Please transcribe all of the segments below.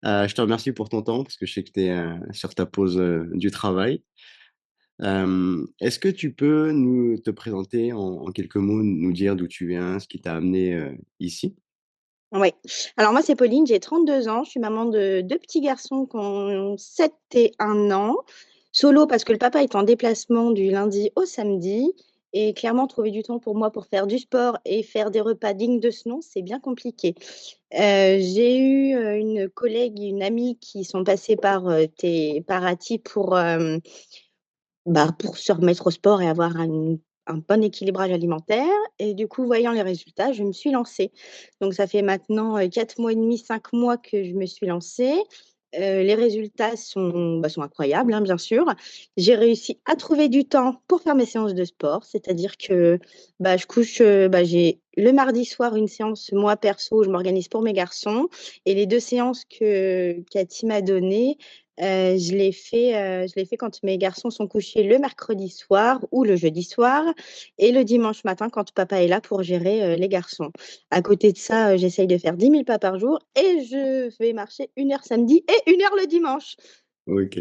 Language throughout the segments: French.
Je te remercie pour ton temps parce que je sais que tu es sur ta pause du travail. Est-ce que tu peux nous te présenter en quelques mots, nous dire d'où tu viens, ce qui t'a amené ici? Ouais. Alors moi, c'est Pauline, j'ai 32 ans, je suis maman de 2 petits garçons qui ont 7 et 1 an. Solo parce que le papa est en déplacement du lundi au samedi et clairement trouver du temps pour moi pour faire du sport et faire des repas dignes de ce nom, c'est bien compliqué. J'ai eu, une collègue et une amie qui sont passées par Ati pour se remettre au sport et avoir un bon équilibrage alimentaire et du coup, voyant les résultats, je me suis lancée. Donc ça fait maintenant, 4 mois et demi, 5 mois que je me suis lancée. Les résultats sont incroyables, hein, bien sûr. J'ai réussi à trouver du temps pour faire mes séances de sport, c'est-à-dire que, je couche, j'ai le mardi soir une séance, moi perso, je m'organise pour mes garçons et les 2 séances que Cathy m'a données, je l'ai fait quand mes garçons sont couchés le mercredi soir ou le jeudi soir et le dimanche matin quand papa est là pour gérer, les garçons. À côté de ça, j'essaye de faire 10 000 pas par jour et je vais marcher 1 heure samedi et 1 heure le dimanche. Ok.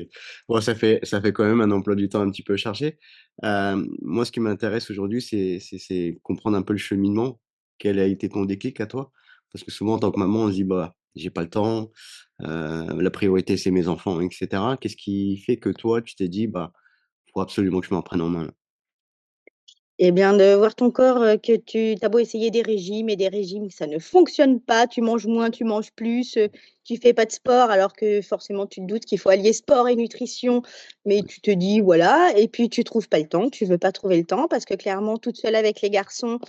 Bon, ça fait quand même un emploi du temps un petit peu chargé. Moi, ce qui m'intéresse aujourd'hui, c'est comprendre un peu le cheminement. Quel a été ton déclic à toi? Parce que souvent, en tant que maman, on se dit, bah, j'ai pas le temps, la priorité, c'est mes enfants, etc. Qu'est-ce qui fait que toi, tu t'es dit, bah, faut absolument que je m'en prenne en main là? Et bien, de voir ton corps, que tu as beau essayer des régimes et des régimes, ça ne fonctionne pas. Tu manges moins, tu manges plus, tu fais pas de sport alors que forcément tu te doutes qu'il faut allier sport et nutrition, mais tu te dis: «Voilà» et puis tu trouves pas le temps, tu veux pas trouver le temps parce que clairement toute seule avec les garçons,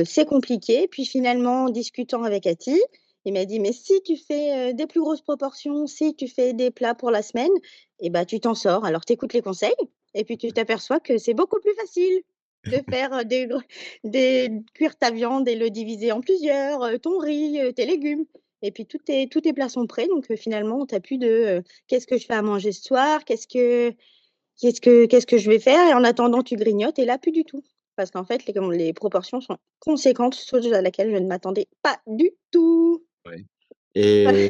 c'est compliqué. Puis finalement, en discutant avec Ati, il m'a dit: «Mais si tu fais, des plus grosses proportions, si tu fais des plats pour la semaine et tu t'en sors». Alors tu écoutes les conseils et puis tu t'aperçois que c'est beaucoup plus facile de faire, des cuire ta viande et le diviser en plusieurs, ton riz, tes légumes et puis tous tes plats sont prêts donc finalement tu as plus de, «Qu'est-ce que je fais à manger ce soir? Qu'est-ce que je vais faire?» et en attendant tu grignotes et là plus du tout. Parce qu'en fait les proportions sont conséquentes, chose à laquelle je ne m'attendais pas du tout. Ouais. Et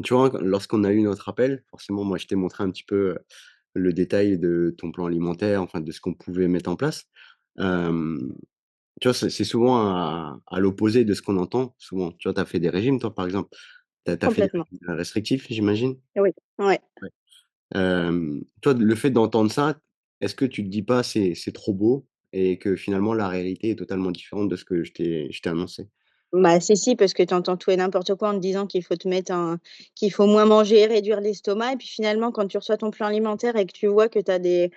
tu vois, lorsqu'on a eu notre appel, forcément, moi, je t'ai montré un petit peu le détail de ton plan alimentaire, enfin, de ce qu'on pouvait mettre en place. Hem, Tu vois, c'est souvent à l'opposé de ce qu'on entend, souvent. Tu vois, tu as fait des régimes, toi, par exemple? Tu as fait des Complètement. régimes restrictifs, j'imagine? Oui, ouais. Ouais. Toi, le fait d'entendre ça, est-ce que tu te dis pas: «C'est trop beau» et que finalement la réalité est totalement différente de ce que je t'ai annoncé? Si, si, parce que tu entends tout et n'importe quoi en te disant qu'il faut moins manger, réduire l'estomac et puis finalement quand tu reçois ton plan alimentaire et que tu vois que tu as des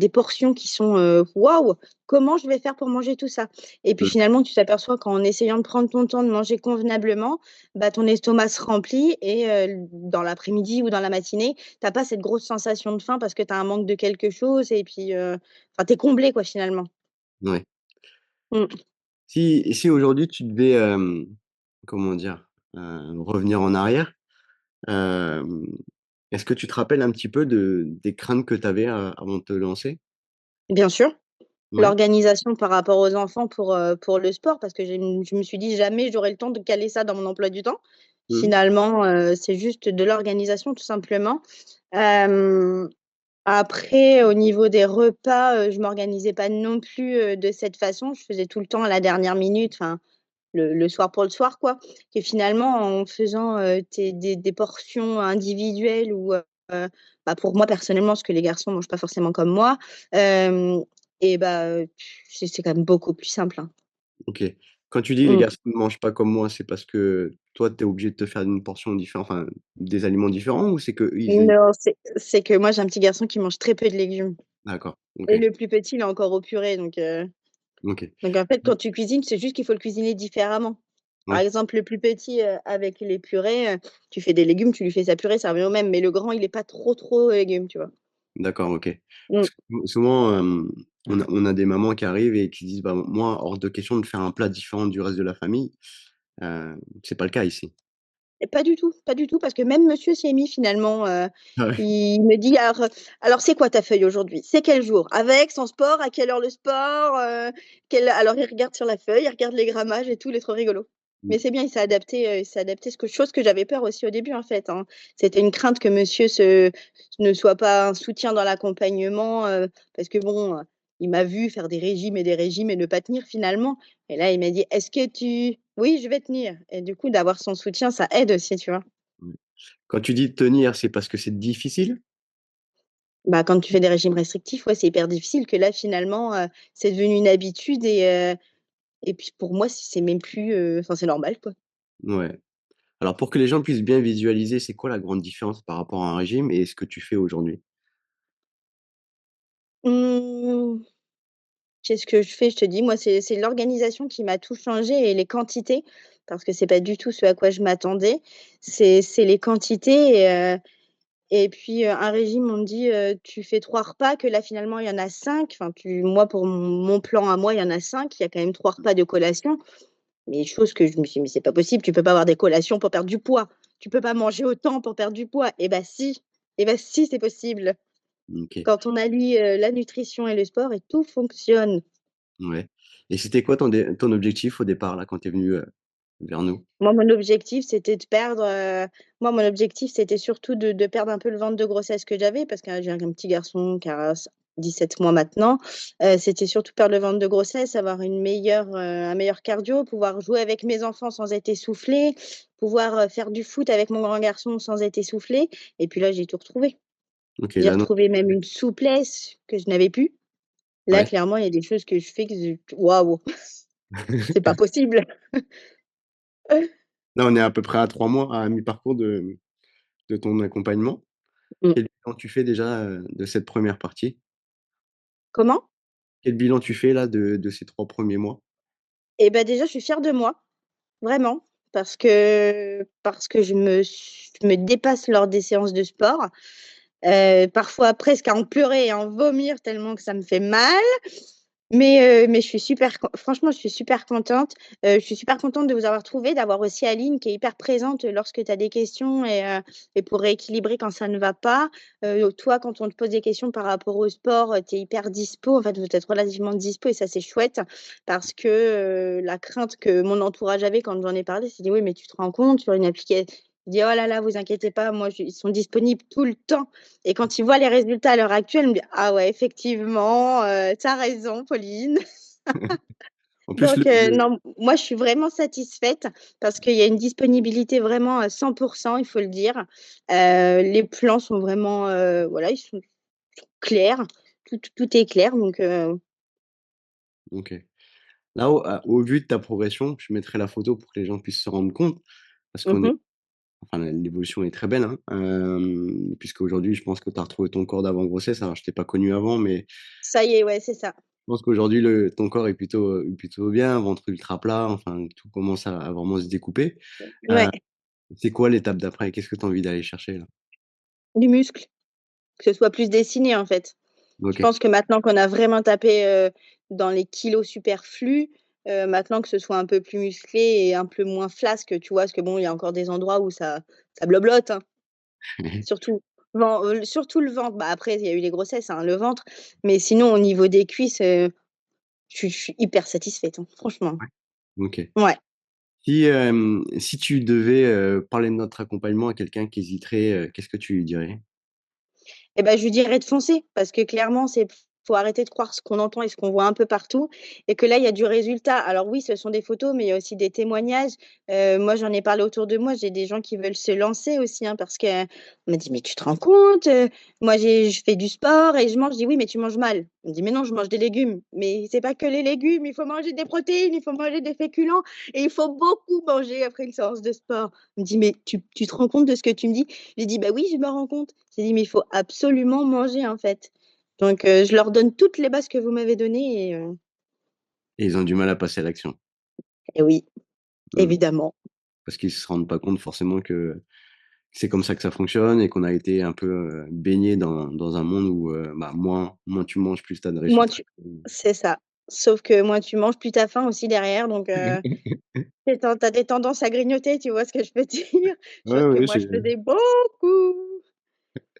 portions qui sont, waouh! Comment je vais faire pour manger tout ça? Et puis Mmh. finalement tu t'aperçois qu'en essayant de prendre ton temps de manger convenablement, ton estomac se remplit et dans l'après-midi ou dans la matinée, tu as pas cette grosse sensation de faim parce que tu as un manque de quelque chose et puis, tu es comblé quoi finalement. Ouais. Mmh. Si aujourd'hui tu devais, comment dire? Revenir en arrière, hem, est-ce que tu te rappelles un petit peu des craintes que tu avais avant de te lancer? Bien sûr. Ouais? L'organisation par rapport aux enfants pour le sport parce que je me suis dit: «Jamais j'aurai le temps de caler ça dans mon emploi du temps». Mmh. Finalement, c'est juste de l'organisation tout simplement. Hem, Après au niveau des repas, je m'organisais pas non plus, de cette façon. Je faisais tout le temps à la dernière minute, enfin le soir pour le soir quoi. Et finalement en faisant, tes des portions individuelles ou, pour moi personnellement, parce que les garçons mangent pas forcément comme moi, hem et c'est quand même beaucoup plus simple, hein. OK. Quand tu dis: «Les Mmh. garçons ne mangent pas comme moi», c'est parce que toi, tu es obligé de te faire une portion différente, enfin, des aliments différents ou c'est qu'eux, ils Non, c'est que moi j'ai un petit garçon qui mange très peu de légumes d'accord, et OK, le plus petit, il est encore au purée OK. donc en fait, quand tu cuisines, c'est juste qu'il faut le cuisiner différemment. Par Ouais, exemple, le plus petit, avec les purées, tu fais des légumes, tu lui fais sa purée, ça revient au même, mais le grand, il est pas trop légumes, tu vois? d'accord, OK. Mmh. Parce que souvent, on a des mamans qui arrivent et qui disent: «Bah, moi, hors de question de faire un plat différent du reste de la famille». C'est pas le cas ici. Et pas du tout, pas du tout, parce que même monsieur s'y est mis finalement, Ah ouais. il me dit: «Alors c'est quoi ta feuille aujourd'hui? C'est quel jour? Avec, sans sport? À quelle heure le sport? Quel» alors il regarde sur la feuille, il regarde les grammages et tout, il est trop rigolo. Mmh. Mais c'est bien, il s'est adapté, ce que chose que j'avais peur aussi au début, en fait, hein. C'était une crainte que monsieur ne soit pas un soutien dans l'accompagnement, parce que bon, il m'a vu faire des régimes et ne pas tenir finalement. Et là, il m'a dit: «Est-ce que tu» «Oui, je vais tenir», et du coup, d'avoir son soutien, ça aide aussi, tu vois? Ouais. Quand tu dis tenir, c'est parce que c'est difficile? Bah, quand tu fais des régimes restrictifs, ouais, c'est hyper difficile que là, finalement, c'est devenu une habitude, et puis pour moi, c'est même plus, enfin, c'est normal, quoi. Ouais. Alors pour que les gens puissent bien visualiser, c'est quoi la grande différence par rapport à un régime et ce que tu fais aujourd'hui? Mmh. Qu'est-ce que je fais? Je te dis, moi, c'est l'organisation qui m'a tout changé et les quantités, parce que c'est pas du tout ce à quoi je m'attendais. C'est les quantités, et puis, un régime, on me dit, «Tu fais 3 repas», que là, finalement, il y en a 5. Enfin, moi, pour mon plan à moi, il y en a 5. Il y a quand même 3 repas de collation. Mais chose que je me suis dit: «Mais c'est pas possible, tu peux pas avoir des collations pour perdre du poids. Tu peux pas manger autant pour perdre du poids». Et bah si, c'est possible. OK, Quand on allie, la nutrition et le sport, et tout fonctionne. ouais, et c'était quoi ton objectif au départ là, quand tu es venu, vers nous? Moi, mon objectif, c'était de perdre, moi, mon objectif, c'était surtout de perdre un peu le ventre de grossesse que j'avais, parce que j'ai un petit garçon qui a 17 mois maintenant. C'était surtout perdre le ventre de grossesse, avoir un meilleur cardio, pouvoir jouer avec mes enfants sans être essoufflée, pouvoir, faire du foot avec mon grand garçon sans être essoufflée, et puis là, j'ai tout retrouvé. OK, J'ai là non, retrouvé même une souplesse que je n'avais plus. Là, ouais. clairement, il y a des choses que je fais que waouh, c'est pas possible. Là, on est à peu près à 3 mois, à mi-parcours de ton accompagnement. Mmh. Quel bilan tu fais déjà, de cette première partie? Comment? Quel bilan tu fais là de ces 3 premiers mois? Et bah, déjà, je suis fière de moi. Vraiment, parce que je me dépasse lors des séances de sport, parfois presque à en pleurer et à en vomir tellement que ça me fait mal. Mais je suis franchement, je suis super contente. Je suis super contente de vous avoir trouvé, d'avoir aussi Aline qui est hyper présente lorsque tu as des questions, et pour rééquilibrer quand ça ne va pas. Toi, quand on te pose des questions par rapport au sport, tu es hyper dispo. En fait, vous êtes relativement dispo, et ça, c'est chouette, parce que, la crainte que mon entourage avait quand j'en ai parlé, c'est dit: «Oui, mais tu te rends compte sur une application». Je dis: «Oh là là, vous inquiétez pas, moi, ils sont disponibles tout le temps». Et quand ils voient les résultats à l'heure actuelle, ils me disent: «Ah ouais, effectivement, tu as raison, Pauline». En plus, Donc non, moi, je suis vraiment satisfaite, parce qu'il y a une disponibilité vraiment à 100, il faut le dire. Les plans sont vraiment, voilà, ils sont clairs, tout est clair, donc OK. Là, au vu de ta progression, je mettrai la photo pour que les gens puissent se rendre compte, parce qu'on est mmh enfin l'évolution est très belle, hein, puisqu'aujourd'hui, je pense que tu as retrouvé ton corps d'avant grossesse. Alors je t'ai pas connu avant, mais Ça y est, ouais, c'est ça. je pense qu'aujourd'hui ton corps est plutôt bien, ventre ultra plat, enfin tout commence à vraiment se découper. Ouais, Heu, c'est quoi l'étape d'après? Qu'est-ce que tu as envie d'aller chercher là? du muscle, que ce soit plus dessiné, en fait. Je OK. pense que maintenant qu'on a vraiment tapé, dans les kilos superflus, maintenant que ce soit un peu plus musclé et un peu moins flasque, tu vois? Parce que bon, il y a encore des endroits où ça bloblote, hein, surtout surtout le ventre. Bah, après, il y a eu les grossesses, hein, le ventre, mais sinon au niveau des cuisses, je suis hyper satisfaite, hein, franchement. OK. Ouais. Si tu devais, parler de notre accompagnement à quelqu'un qui hésiterait, qu'est-ce que tu lui dirais? Et ben, je lui dirais de foncer, parce que clairement, c'est faut arrêter de croire ce qu'on entend et ce qu'on voit un peu partout, et que là, il y a du résultat. Alors oui, ce sont des photos, mais il y a aussi des témoignages. Moi, j'en ai parlé autour de moi, j'ai des gens qui veulent se lancer aussi, hein, parce qu'on m'a dit: «Mais tu te rends compte, moi je fais du sport et je mange». Je dis: «Oui, mais tu manges mal». On me dit: «Mais non, je mange des légumes». Mais c'est pas que les légumes, il faut manger des protéines, il faut manger des féculents, et il faut beaucoup manger après une séance de sport. On me dit: «Mais tu te rends compte de ce que tu me dis?» J'ai dit: «Bah oui, je me rends compte». J'ai dit: «Mais il faut absolument manger, en fait». Donc je leur donne toutes les bases que vous m'avez données, Et ils ont du mal à passer à l'action. et oui, Mmh. évidemment. Parce qu'ils se rendent pas compte forcément que c'est comme ça que ça fonctionne et qu'on a été un peu, baignés dans un monde où, bah, moins tu manges, plus tu as de Moins résultats. tu C'est ça. Sauf que moins tu manges, plus tu as faim aussi derrière, donc tu as des tendances à grignoter, tu vois ce que je veux dire? Ouais, Chose que ouais, moi je faisais beaucoup.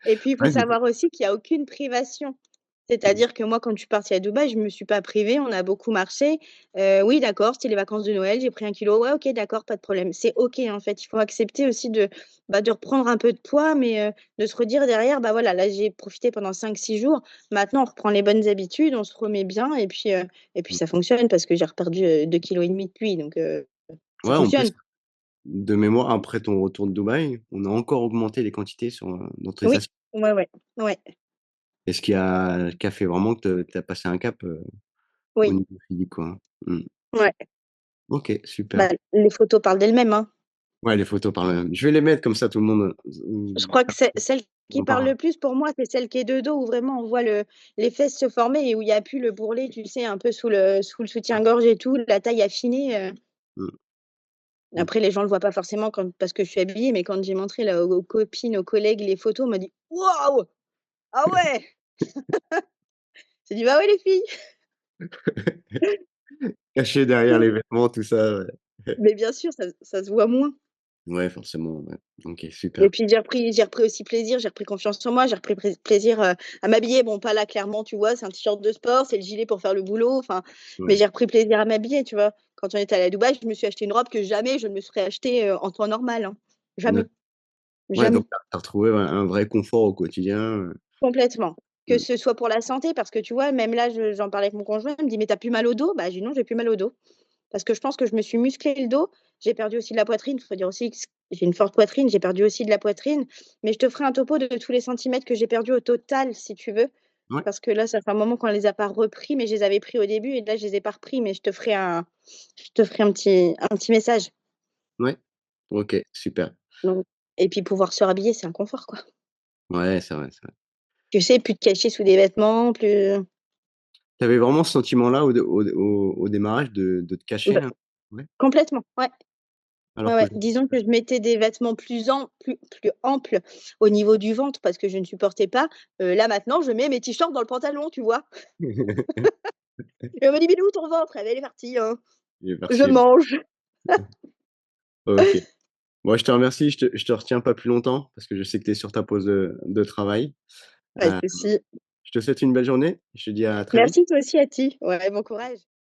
Et puis il faut ouais, du coup savoir aussi qu'il y a aucune privation. Mmh. C'est-à-dire que moi, quand je suis partie à Dubaï, je me suis pas privée, on a beaucoup marché. Oui, d'accord, c'était les vacances de Noël, j'ai pris 1 kilo. Ouais, OK, d'accord, pas de problème. C'est OK, en fait. Il faut accepter aussi de reprendre un peu de poids, mais de se redire derrière: «Bah, voilà, là, j'ai profité pendant 5, 6 jours. Maintenant, on reprend les bonnes habitudes, on se remet bien» et puis Mmh. ça fonctionne parce que j'ai reperdu, 2,5 kg depuis, donc ça Ouais, en plus, fonctionne. de mémoire, après ton retour de Dubaï, on a encore augmenté les quantités sur, dans tes Oui, assiettes. ouais, ouais, ouais, Et ce qui a fait vraiment que tu as passé un cap, au oui, niveau physique, quoi, hein. Mmh. ouais. OK, super. Bah, les photos parlent d'elles-mêmes, hein. Ouais, les photos parlent elles-mêmes. Je vais les mettre comme ça tout le monde, Je crois que c'est celle qui en parle parle. le plus pour moi, c'est celle qui est de dos où vraiment on voit les fesses se former et où il y a plus le bourrelet, tu sais, un peu sous le soutien-gorge et tout, la taille affinée. Mmh. Mmh. Après les gens le voient pas forcément parce que je suis habillée, mais quand j'ai montré là aux copines, aux collègues les photos, on m'a dit: «Waouh! Ah ouais!» J'ai dit: «Bah ouais les filles!» Caché derrière les vêtements, tout ça, ouais. Mais bien sûr, ça se voit moins. Ouais, forcément, ouais. OK, Et super. puis j'ai repris aussi plaisir, j'ai repris confiance en moi, j'ai repris plaisir, à m'habiller. Bon, pas là clairement, tu vois? C'est un t-shirt de sport, c'est le gilet pour faire le boulot, enfin, mais Ouais. j'ai repris plaisir à m'habiller, tu vois? Quand on est allé à Dubaï, je me suis acheté une robe que jamais je me serais achetée, en temps normal, hein. Ne Jamais, Ouais, donc jamais, tu as retrouvé, ouais, un vrai confort au quotidien, complètement. Que mmh. ce soit pour la santé, parce que tu vois, même là, j'en parlais avec mon conjoint, il me dit: «Mais tu as plus mal au dos?» Bah, je dis: «Non, j'ai plus mal au dos». Parce que je pense que je me suis musclé le dos, j'ai perdu aussi de la poitrine. Il faut dire aussi que j'ai une forte poitrine, j'ai perdu aussi de la poitrine, mais je te ferai un topo de tous les centimètres que j'ai perdus au total, si tu veux, Ouais, parce que là, ça fait un moment qu'on les a pas repris, mais je les avais pris au début et là, je les ai pas repris, mais je te ferai un petit message. ouais. OK, super. Donc et puis pouvoir se rhabiller, c'est un confort, quoi. Ouais, c'est vrai, c'est vrai. Tu sais, plus te cacher sous des vêtements, plus Tu avais vraiment ce sentiment-là au démarrage de te cacher, bah, hein? Ouais? complètement, ouais. Ouais, Alors ouais. qu'aujourd'hui Disons que je mettais des vêtements plus amples au niveau du ventre parce que je ne supportais pas. Là maintenant, je mets mes t-shirts dans le pantalon, tu vois? Et on me dit: «Mais il est où ton ventre?» «Eh beh, il est parti, hein, il est je parti. mange». OK. Bon, je te remercie, je te retiens pas plus longtemps parce que je sais que tu es sur ta pause, de travail. Pas de Heu, souci. je te souhaite une belle journée. Je te dis à très vite. Merci toi aussi, à ti. Ouais, bon courage.